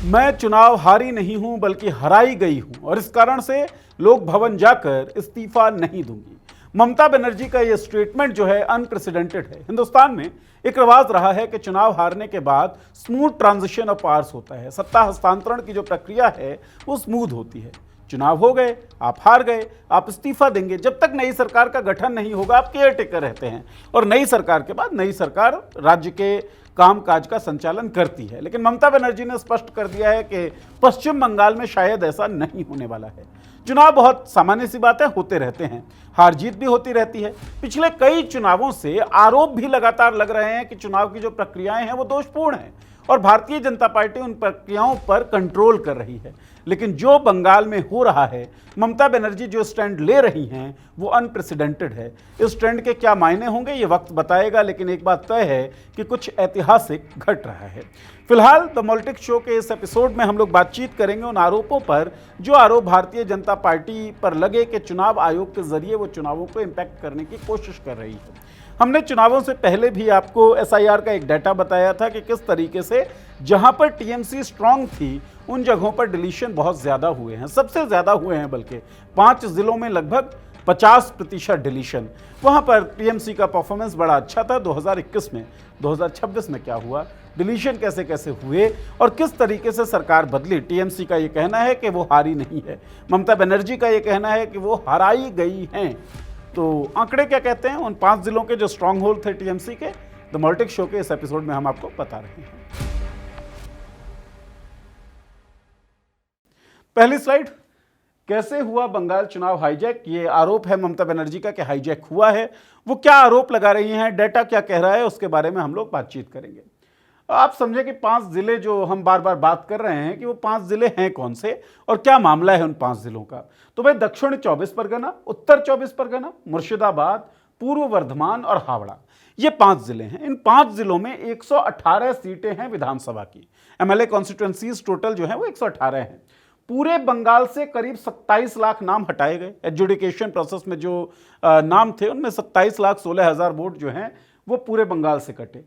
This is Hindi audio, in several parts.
मैं चुनाव हारी नहीं हूं बल्कि हराई गई हूं और इस कारण से लोक भवन जाकर इस्तीफा नहीं दूंगी। ममता बनर्जी का यह स्टेटमेंट जो है अनप्रेसिडेंटेड है। हिंदुस्तान में एक रिवाज रहा है कि चुनाव हारने के बाद स्मूथ ट्रांजिशन ऑफ पावर्स होता है। सत्ता हस्तांतरण की जो प्रक्रिया है वो स्मूथ होती है। चुनाव हो गए, आप हार गए, आप इस्तीफा देंगे। जब तक नई सरकार का गठन नहीं होगा आप केयर टेकर रहते हैं और नई सरकार के बाद नई सरकार राज्य के कामकाज का संचालन करती है। लेकिन ममता बनर्जी ने स्पष्ट कर दिया है कि पश्चिम बंगाल में शायद ऐसा नहीं होने वाला है। चुनाव बहुत सामान्य सी बात है, होते रहते हैं, हार जीत भी होती रहती है। पिछले कई चुनावों से आरोप भी लगातार लग रहे हैं कि चुनाव की जो प्रक्रियाएं हैं वो दोषपूर्ण हैं और भारतीय जनता पार्टी उन प्रक्रियाओं पर कंट्रोल कर रही है। लेकिन जो बंगाल में हो रहा है, ममता बनर्जी जो स्टैंड ले रही हैं वो अनप्रेसिडेंटेड है। इस ट्रेंड के क्या मायने होंगे ये वक्त बताएगा, लेकिन एक बात तय है कि कुछ ऐतिहासिक घट रहा है। फिलहाल द पॉलिटिक्स शो के इस एपिसोड में हम लोग बातचीत करेंगे उन आरोपों पर जो आरोप भारतीय जनता पार्टी पर लगे कि चुनाव आयोग के जरिए वो चुनावों को इम्पैक्ट करने की कोशिश कर रही है। हमने चुनावों से पहले भी आपको एसआईआर का एक डाटा बताया था कि किस तरीके से जहां पर टीएमसी स्ट्रांग थी उन जगहों पर डिलीशन बहुत ज़्यादा हुए हैं, सबसे ज़्यादा हुए हैं, बल्कि 5 जिलों में लगभग 50% डिलीशन। वहां पर टीएमसी का परफॉर्मेंस बड़ा अच्छा था 2021 में। 2026 में क्या हुआ, डिलीशन कैसे कैसे हुए और किस तरीके से सरकार बदली। टीएमसी का ये कहना है कि वो हारी नहीं है, ममता बनर्जी का ये कहना है कि वो हराई गई हैं। तो आंकड़े क्या कहते हैं उन 5 जिलों के जो स्ट्रांग होल्ड थे टीएमसी के, द पॉलिटिक्स शो के इस एपिसोड में हम आपको बता रहे हैं। पहली स्लाइड, कैसे हुआ बंगाल चुनाव हाईजैक। ये आरोप है ममता बनर्जी का कि हाईजैक हुआ है। वो क्या आरोप लगा रही हैं, डाटा क्या कह रहा है, उसके बारे में हम लोग बातचीत करेंगे। आप समझे कि 5 जिले जो हम बार बार बात कर रहे हैं कि वो 5 जिले हैं कौन से और क्या मामला है उन 5 जिलों का। तो भाई दक्षिण 24 परगना, उत्तर 24 परगना, मुर्शिदाबाद, पूर्व वर्धमान और हावड़ा, ये 5 जिले हैं। इन 5 जिलों में 118 सीटें हैं विधानसभा की। एमएलए कॉन्स्टिट्यूएंसीज टोटल जो है वो 118 हैं। पूरे बंगाल से करीब 27 लाख नाम हटाए गए। एडजुडिकेशन प्रोसेस में जो नाम थे उनमें 27,16,000 वोट जो हैं वो पूरे बंगाल से कटे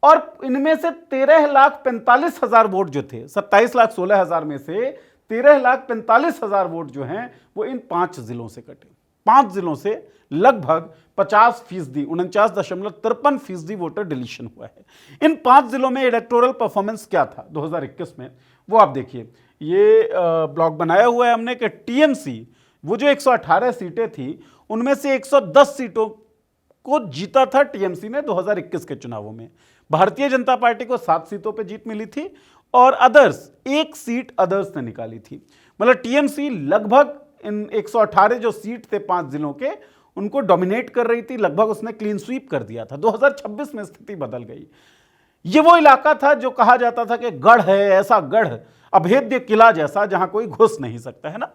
और इनमें से 13,45,000 वोट जो थे, 27,16,000 में से 13,45,000 वोट जो हैं वो इन 5 जिलों से कटे। 5 जिलों से लगभग 50%, 49.53% वोटर डिलीशन हुआ है। इन 5 जिलों में इलेक्टोरल परफॉर्मेंस क्या था 2021 में, वो आप देखिए। ये ब्लॉग बनाया हुआ है हमने कि टीएमसी वो जो 118 सीटें थी उनमें से 110 सीटों को जीता था टीएमसी ने 2021 के चुनावों में। भारतीय जनता पार्टी को 7 सीटों पे जीत मिली थी और अदर्स 1 सीट अदर्स ने निकाली थी। मतलब टीएमसी लगभग इन 118 जो सीट थे 5 जिलों के उनको डोमिनेट कर रही थी, लगभग उसने क्लीन स्वीप कर दिया था। 2026 में स्थिति बदल गई। ये वो इलाका था जो कहा जाता था कि गढ़ है, ऐसा गढ़, अभेद्य किला जैसा जहां कोई घुस नहीं सकता है ना।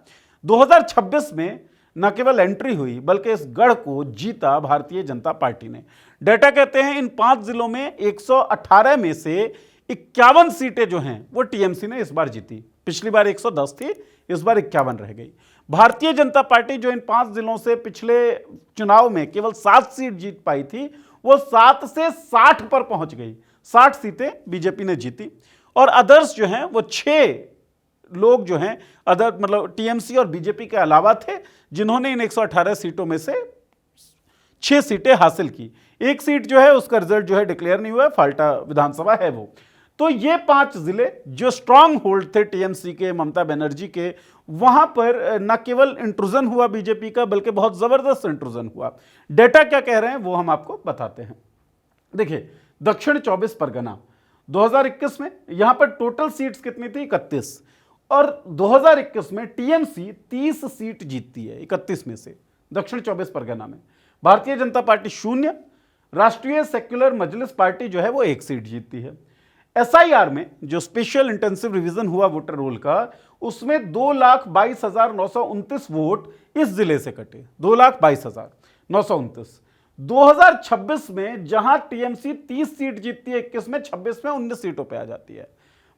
2026 में न केवल एंट्री हुई बल्कि इस गढ़ को जीता भारतीय जनता पार्टी ने। डाटा कहते हैं इन 5 जिलों में 118 में से 51 सीटें जो हैं वो टीएमसी ने इस बार जीती। पिछली बार 110 थी, इस बार 51 रह गई। भारतीय जनता पार्टी जो इन 5 जिलों से पिछले चुनाव में केवल 7 सीट जीत पाई थी वो 7 से 60 पर पहुंच गई। 60 सीटें बीजेपी ने जीती और अदर्स जो हैं वो 6 लोग जो हैं अदर मतलब टीएमसी और बीजेपी के अलावा थे जिन्होंने इन 118 सीटों में से 6 सीटें हासिल की। 1 सीट जो है उसका रिजल्ट जो है डिक्लेयर नहीं हुआ है, फाल्टा विधानसभा है वो। तो ये 5 जिले जो स्ट्रांग होल्ड थे टीएमसी के, ममता बनर्जी के, वहां पर न केवल इंट्रूजन हुआ बीजेपी का बल्कि बहुत जबरदस्त इंट्रूजन हुआ। डेटा क्या कह रहे हैं वो हम आपको बताते हैं। देखिए दक्षिण 24 परगना 2021 में यहां पर टोटल सीट्स कितनी थी, 31, और 2021 में टीएमसी 30 सीट जीतती है 31 में से दक्षिण 24 परगना में। भारतीय जनता पार्टी 0, राष्ट्रीय सेक्युलर मजलिस पार्टी जो है वो 1 सीट जीतती है। एसआईआर में जो स्पेशल इंटेंसिव रिवीजन हुआ वोटर रोल का, उसमें 2,22,929 वोट इस जिले से कटे, 2,22,929। 2026 में जहां टीएमसी 30 सीट जीतती है 21 में, 26 में 19 सीटों पे आ जाती है।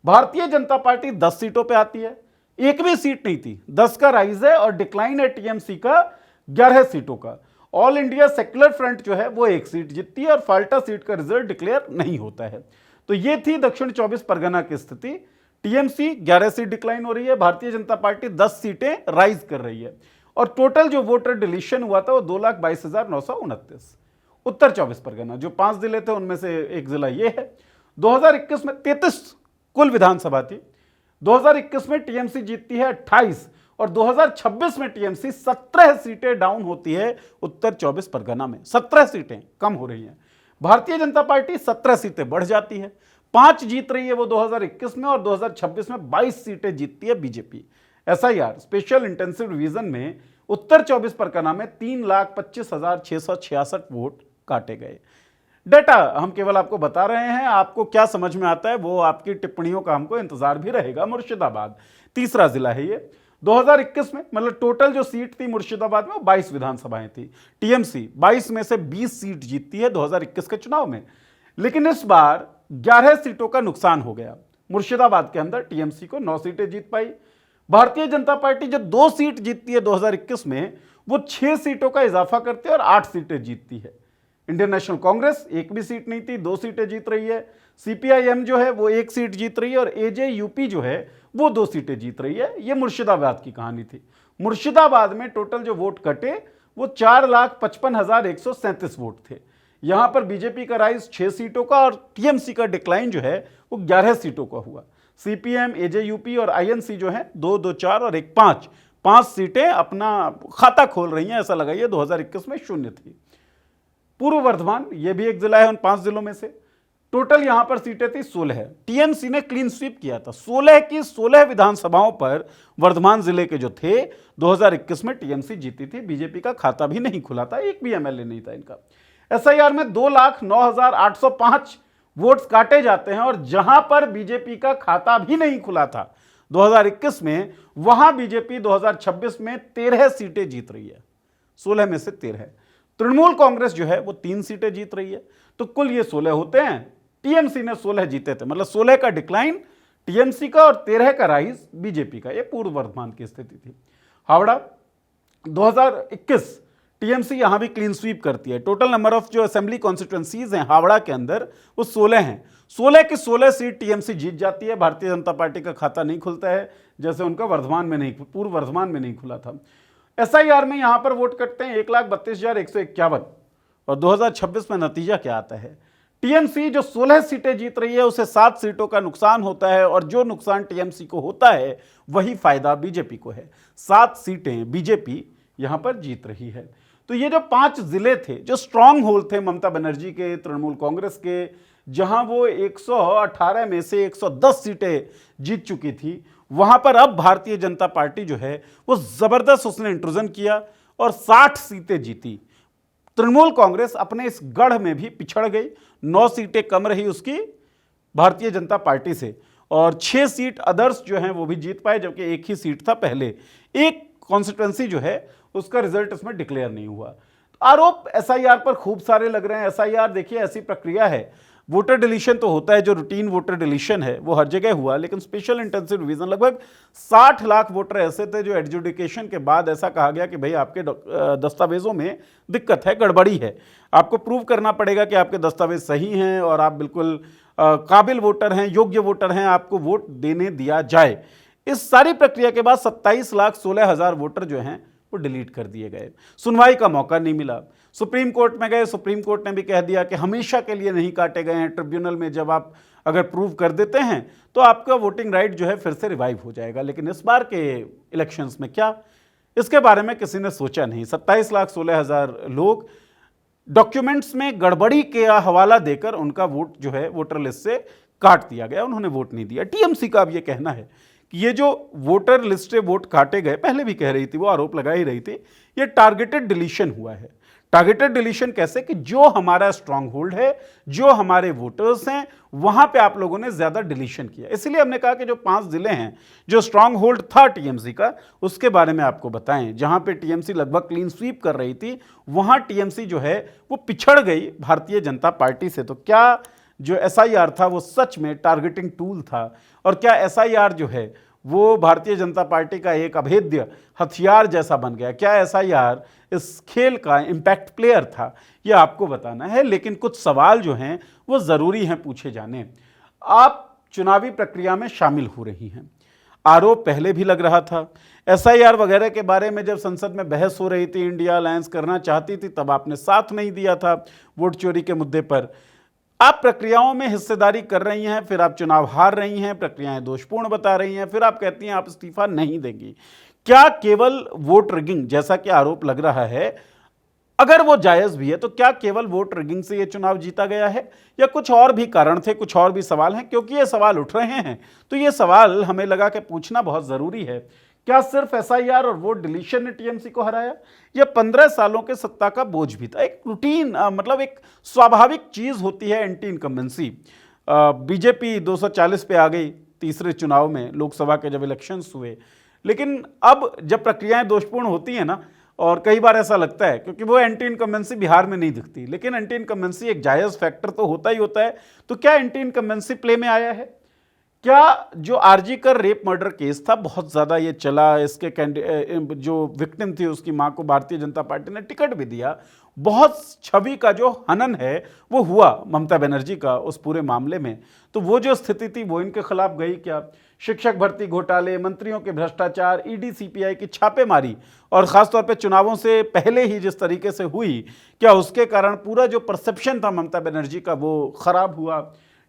भारतीय जनता पार्टी 10 सीटों पे आती है, एक भी सीट नहीं थी, 10 का राइज है और डिक्लाइन है टीएमसी का 11 सीटों का। ऑल इंडिया सेक्युलर फ्रंट जो है वो 1 सीट जीतती है और फाल्टा सीट का रिजल्ट डिक्लेयर नहीं होता है। तो ये थी दक्षिण 24 परगना की स्थिति। टीएमसी 11 सीट डिक्लाइन हो रही है, भारतीय जनता पार्टी 10 सीटें राइज कर रही है और टोटल जो वोटर डिलीशन हुआ था वो 2,22,929। उत्तर 24 परगना जो 5 जिले थे उनमें से एक जिला ये है। 2021 में 33 कुल विधानसभा थी। 2021 में टीएमसी जीतती है 28 और 2026 में टीएमसी 17 सीटें डाउन होती है उत्तर 24 परगना में। 17 सीटें कम हो रही हैं। भारतीय जनता पार्टी 17 सीटें बढ़ जाती है, 5 जीत रही है वो 2021 में और 2026 में 22 सीटें जीतती है BJP. SIR special intensive revision में उत्तर 24 परगना में 3,25,666 वोट काटे गए। डेटा हम केवल आपको बता रहे हैं, आपको क्या समझ में आता है वो आपकी टिप्पणियों का हमको इंतजार भी रहेगा। मुर्शिदाबाद तीसरा जिला है ये। 2021 में मतलब टोटल जो सीट थी मुर्शिदाबाद में 22 विधानसभाएं थी। टीएमसी 22 में से 20 सीट जीतती है 2021 के चुनाव में, लेकिन इस बार 11 सीटों का नुकसान हो गया। मुर्शिदाबाद के अंदर टीएमसी को 9 सीटें जीत पाई। भारतीय जनता पार्टी जब 2 सीट जीतती है 2021 में, वो 6 सीटों का इजाफा करती है और 8 सीटें जीतती है। इंडियन नेशनल कांग्रेस एक भी सीट नहीं थी, 2 सीटें जीत रही है। सीपीआईएम जो है वो 1 सीट जीत रही है और एजेयूपी जो है वो 2 सीटें जीत रही है। ये मुर्शिदाबाद की कहानी थी। मुर्शिदाबाद में टोटल जो वोट कटे वो 4,55,137 वोट थे। यहां पर बीजेपी का राइज 6 सीटों का और टीएमसी का डिक्लाइन जो है वो 11 सीटों का हुआ। सीपीएम, एजेयूपी और आईएनसी जो है 2, 2, 4 और 1, 5 सीटें अपना खाता खोल रही हैं। ऐसा लगा ये 2021 में शून्य थी। पूर्व वर्धमान ये भी एक जिला है उन 5 जिलों में से। टोटल यहां पर सीटें थी 16। टीएमसी ने क्लीन स्वीप किया था। 16 की 16 विधानसभाओं पर वर्धमान जिले के जो थे 2021 में टीएमसी जीती थी। बीजेपी का खाता भी नहीं खुला था, एक भी एमएलए नहीं था इनका। एसआईआर में 2,09,805 वोट्स काटे जाते हैं और जहां पर बीजेपी का खाता भी नहीं खुला था 2021 में, वहां बीजेपी 2026 में 13 सीटें जीत रही है। 16 में से 13। तृणमूल कांग्रेस जो है वो 3 सीटें जीत रही है। तो कुल ये 16 होते हैं। टीएमसी ने 16 जीते थे, मतलब 16 का डिक्लाइन टीएमसी का और 13 का राइज बीजेपी का। ये पूर्व वर्धमान की स्थिति थी। हावड़ा 2021 टीएमसी यहां भी क्लीन स्वीप करती है। टोटल नंबर ऑफ जो असेंबली कॉन्स्टिट्यूएंसीज हैं हावड़ा के अंदर वो 16 हैं। 16 की 16 सीट टीएमसी जीत जाती है। भारतीय जनता पार्टी का खाता नहीं खुलता है, जैसे उनका वर्धमान में नहीं, पूर्व वर्धमान में नहीं खुला था। एसआईआर में यहां पर वोट कटते हैं 1,32,151 और 2026 में नतीजा क्या आता है? टीएमसी जो 16 सीटें जीत रही है उसे 7 सीटों का नुकसान होता है और जो नुकसान टीएमसी को होता है वही फायदा बीजेपी को है। 7 सीटें बीजेपी यहां पर जीत रही है। तो ये जो 5 जिले थे जो स्ट्रांग होल्ड थे ममता बनर्जी के, तृणमूल कांग्रेस के, जहां वो 118 में से 110 सीटें जीत चुकी थी, वहां पर अब भारतीय जनता पार्टी जो है वो जबरदस्त उसने इंट्रूजन किया और 60 सीटें जीती। तृणमूल कांग्रेस अपने इस गढ़ में भी पिछड़ गई। 9 सीटें कम रही उसकी भारतीय जनता पार्टी से और 6 सीट अदर्स जो हैं वो भी जीत पाए, जबकि 1 ही सीट था पहले। एक कॉन्स्टिट्यूएंसी जो है उसका रिजल्ट इसमें डिक्लेयर नहीं हुआ। आरोप एसआईआर पर खूब सारे लग रहे हैं। एसआईआर देखिए ऐसी प्रक्रिया है, वोटर डिलीशन तो होता है, जो रूटीन वोटर डिलीशन है वो हर जगह हुआ, लेकिन स्पेशल इंटेंसिव रिवीजन लगभग 60 लाख वोटर ऐसे थे जो एडजुडिकेशन के बाद ऐसा कहा गया कि भाई आपके दस्तावेजों में दिक्कत है, गड़बड़ी है, आपको प्रूव करना पड़ेगा कि आपके दस्तावेज सही हैं और आप बिल्कुल काबिल वोटर हैं, योग्य वोटर हैं, आपको वोट देने दिया जाए। इस सारी प्रक्रिया के बाद 27,16,000 वोटर जो हैं वो डिलीट कर दिए गए। सुनवाई का मौका नहीं मिला। सुप्रीम कोर्ट में गए, सुप्रीम कोर्ट ने भी कह दिया कि हमेशा के लिए नहीं काटे गए हैं। ट्रिब्यूनल में जब आप अगर प्रूव कर देते हैं तो आपका वोटिंग राइट जो है फिर से रिवाइव हो जाएगा। लेकिन इस बार के इलेक्शंस में क्या, इसके बारे में किसी ने सोचा नहीं। 27,16,000 लोग डॉक्यूमेंट्स में गड़बड़ी के हवाला देकर उनका वोट जो है वोटर लिस्ट से काट दिया गया, उन्होंने वोट नहीं दिया। टीएमसी का अब ये कहना है कि ये जो वोटर लिस्ट से वोट काटे गए, पहले भी कह रही थी, वो आरोप लगा ही रही थी, ये टारगेटेड डिलीशन हुआ है। टारगेटेड डिलीशन कैसे कि जो हमारा स्ट्रांग होल्ड है, जो हमारे वोटर्स हैं, वहां पे आप लोगों ने ज्यादा डिलीशन किया। इसलिए हमने कहा कि जो 5 जिले हैं जो स्ट्रांग होल्ड था टीएमसी का, उसके बारे में आपको बताएं। जहां पे टीएमसी लगभग क्लीन स्वीप कर रही थी, वहां टीएमसी जो है वो पिछड़ गई भारतीय जनता पार्टी से। तो क्या जो एसआईआर था वो सच में टारगेटिंग टूल था, और क्या एसआईआर जो है वो भारतीय जनता पार्टी का एक अभेद्य हथियार जैसा बन गया? क्या एसआईआर इस खेल का इम्पैक्ट प्लेयर था? यह आपको बताना है। लेकिन कुछ सवाल जो हैं वो ज़रूरी हैं पूछे जाने। आप चुनावी प्रक्रिया में शामिल हो रही हैं। आरोप पहले भी लग रहा था। एसआईआर वगैरह के बारे में जब संसद में बहस हो रही थी, इंडिया अलायंस करना चाहती थी, तब आपने साथ नहीं दिया था वोट चोरी के मुद्दे पर। आप प्रक्रियाओं में हिस्सेदारी कर रही हैं, फिर आप चुनाव हार रही हैं, प्रक्रियाएं दोषपूर्ण बता रही हैं, फिर आप कहती हैं आप इस्तीफा नहीं देंगी। क्या केवल वोट रिगिंग जैसा कि आरोप लग रहा है, अगर वो जायज भी है, तो क्या केवल वोट रिगिंग से ये चुनाव जीता गया है या कुछ और भी कारण थे, कुछ और भी सवाल हैं? क्योंकि ये सवाल उठ रहे हैं तो ये सवाल हमें लगा कि पूछना बहुत जरूरी है। क्या सिर्फ एसआईआर और वोट डिलीशन ने टीएमसी को हराया या 15 सालों के सत्ता का बोझ भी था? एक रूटीन मतलब एक स्वाभाविक चीज होती है एंटी इनकम्बेंसी। बीजेपी 240 पे आ गई तीसरे चुनाव में, लोकसभा के जब इलेक्शंस हुए। लेकिन अब जब प्रक्रियाएं दोषपूर्ण होती हैं ना, और कई बार ऐसा लगता है, क्योंकि वो एंटी इनकम्बेंसी बिहार में नहीं दिखती, लेकिन एंटी इनकम्बेंसी एक जायज फैक्टर तो होता ही होता है। तो क्या एंटी इनकम्बेंसी प्ले में आया है? क्या जो आरजी कर रेप मर्डर केस था, बहुत ज़्यादा ये चला, इसके जो विक्टिम थी उसकी मां को भारतीय जनता पार्टी ने टिकट भी दिया, बहुत छवि का जो हनन है वो हुआ ममता बनर्जी का उस पूरे मामले में। तो वो जो स्थिति थी वो इनके खिलाफ गई क्या? शिक्षक भर्ती घोटाले, मंत्रियों के भ्रष्टाचार, ईडी सीपीआई की छापेमारी, और खासतौर पे चुनावों से पहले ही जिस तरीके से हुई, क्या उसके कारण पूरा जो परसेप्शन था ममता बनर्जी का वो खराब हुआ?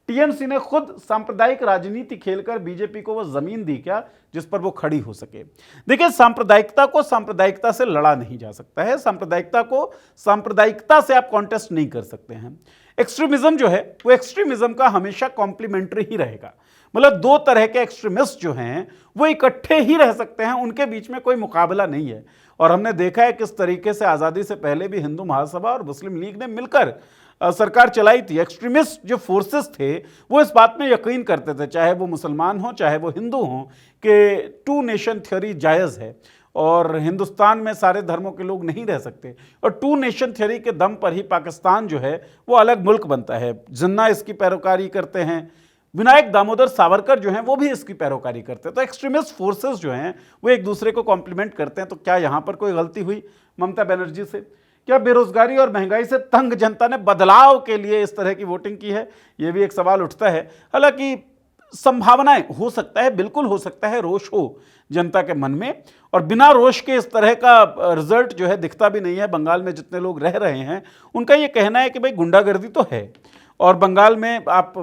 टीएमसी ने खुद सांप्रदायिक राजनीति खेलकर बीजेपी को वो जमीन दी क्या जिस पर वो खड़ी हो सके? देखिए, सांप्रदायिकता को सांप्रदायिकता से लड़ा नहीं जा सकता है, सांप्रदायिकता को सांप्रदायिकता से आप कॉन्टेस्ट नहीं कर सकते हैं। एक्सट्रीमिज्म जो है वो एक्सट्रीमिज्म का हमेशा कॉम्प्लीमेंट्री ही रहेगा। मतलब दो तरह के एक्सट्रीमिस्ट जो हैं वो इकट्ठे ही रह सकते हैं, उनके बीच में कोई मुकाबला नहीं है। और हमने देखा है किस तरीके से आज़ादी से पहले भी हिंदू महासभा और मुस्लिम लीग ने मिलकर सरकार चलाई थी। एक्सट्रीमिस्ट जो फोर्सेस थे वो इस बात में यकीन करते थे, चाहे वो मुसलमान हो चाहे वो हिंदू हो, कि टू नेशन थ्योरी जायज़ है और हिंदुस्तान में सारे धर्मों के लोग नहीं रह सकते, और टू नेशन थ्योरी के दम पर ही पाकिस्तान जो है वो अलग मुल्क बनता है। जिन्ना इसकी पैरोकारी करते हैं, विनायक दामोदर सावरकर जो हैं वो भी इसकी पैरोकारी करते हैं। तो एक्सट्रीमिस्ट फोर्सेस जो हैं वो एक दूसरे को कॉम्प्लीमेंट करते हैं। तो क्या यहाँ पर कोई गलती हुई ममता बनर्जी से? क्या बेरोजगारी और महंगाई से तंग जनता ने बदलाव के लिए इस तरह की वोटिंग की है? ये भी एक सवाल उठता है। हालांकि संभावनाएं हो सकता है, बिल्कुल हो सकता है रोष हो जनता के मन में, और बिना रोष के इस तरह का रिजल्ट जो है दिखता भी नहीं है। बंगाल में जितने लोग रह रहे हैं उनका ये कहना है कि भाई गुंडागर्दी तो है, और बंगाल में आप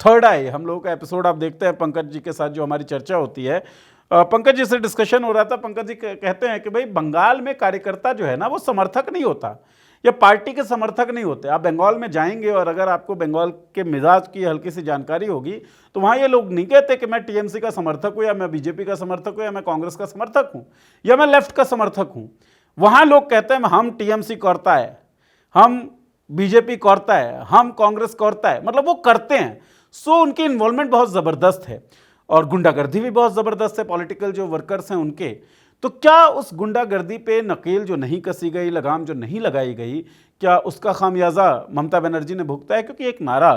थर्ड आई हम लोगों का एपिसोड आप देखते हैं पंकज जी के साथ जो हमारी चर्चा होती है, पंकज जी से डिस्कशन हो रहा था। पंकज जी कहते हैं कि भाई बंगाल में कार्यकर्ता जो है ना वो समर्थक नहीं होता या पार्टी के समर्थक नहीं होते। आप बंगाल में जाएंगे और अगर आपको बंगाल के मिजाज की हल्की सी जानकारी होगी तो वहाँ ये लोग नहीं कहते कि मैं टीएमसी का समर्थक हूँ या मैं बीजेपी का समर्थक हूँ या मैं कांग्रेस का समर्थक हूँ या मैं लेफ्ट का समर्थक हूँ। वहाँ लोग कहते हैं हम टीएमसी करता है, हम बीजेपी करता है, हम कांग्रेस करता है, मतलब वो करते हैं। सो उनकी इन्वॉल्वमेंट बहुत ज़बरदस्त है और गुंडागर्दी भी बहुत ज़बरदस्त है पॉलिटिकल जो वर्कर्स हैं उनके। तो क्या उस गुंडागर्दी पे नकेल जो नहीं कसी गई, लगाम जो नहीं लगाई गई, क्या उसका खामियाजा ममता बनर्जी ने भुगता है? क्योंकि एक नारा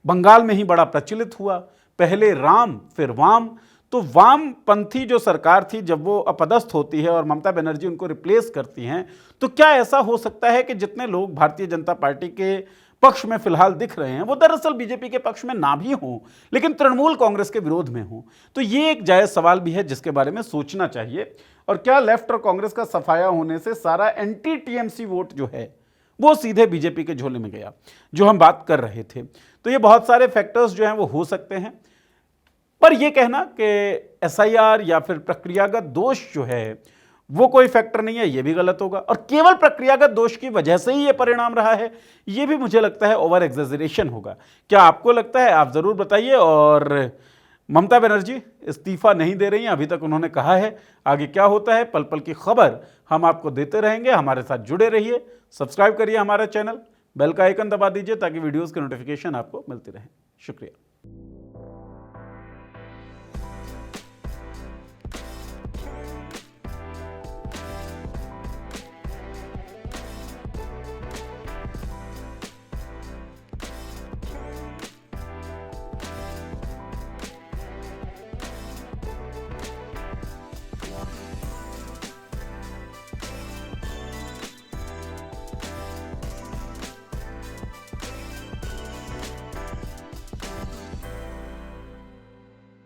बंगाल में ही बड़ा प्रचलित हुआ, पहले राम फिर वाम। तो वामपंथी जो सरकार थी जब वो अपदस्थ होती है और ममता बनर्जी उनको रिप्लेस करती हैं, तो क्या ऐसा हो सकता है कि जितने लोग भारतीय जनता पार्टी के पक्ष में फिलहाल दिख रहे हैं वो दरअसल बीजेपी के पक्ष में ना भी हों लेकिन तृणमूल कांग्रेस के विरोध में हों? तो ये एक जायज सवाल भी है जिसके बारे में सोचना चाहिए। और क्या लेफ्ट और कांग्रेस का सफाया होने से सारा एंटी टीएमसी वोट जो है वो सीधे बीजेपी के झोले में गया, जो हम बात कर रहे थे? तो ये बहुत सारे फैक्टर्स जो हैं वो हो सकते हैं, पर यह कहना कि एसआईआर या फिर प्रक्रियागत दोष जो है वो कोई फैक्टर नहीं है, ये भी गलत होगा। और केवल प्रक्रियागत दोष की वजह से ही ये परिणाम रहा है, ये भी मुझे लगता है ओवर एग्जेजरेशन होगा। क्या आपको लगता है? आप जरूर बताइए। और ममता बनर्जी इस्तीफा नहीं दे रही हैं, अभी तक उन्होंने कहा है। आगे क्या होता है, पल पल की खबर हम आपको देते रहेंगे। हमारे साथ जुड़े रहिए, सब्सक्राइब करिए हमारा चैनल, बेल का आइकन दबा दीजिए ताकि वीडियोस के नोटिफिकेशन आपको मिलती रहे। शुक्रिया।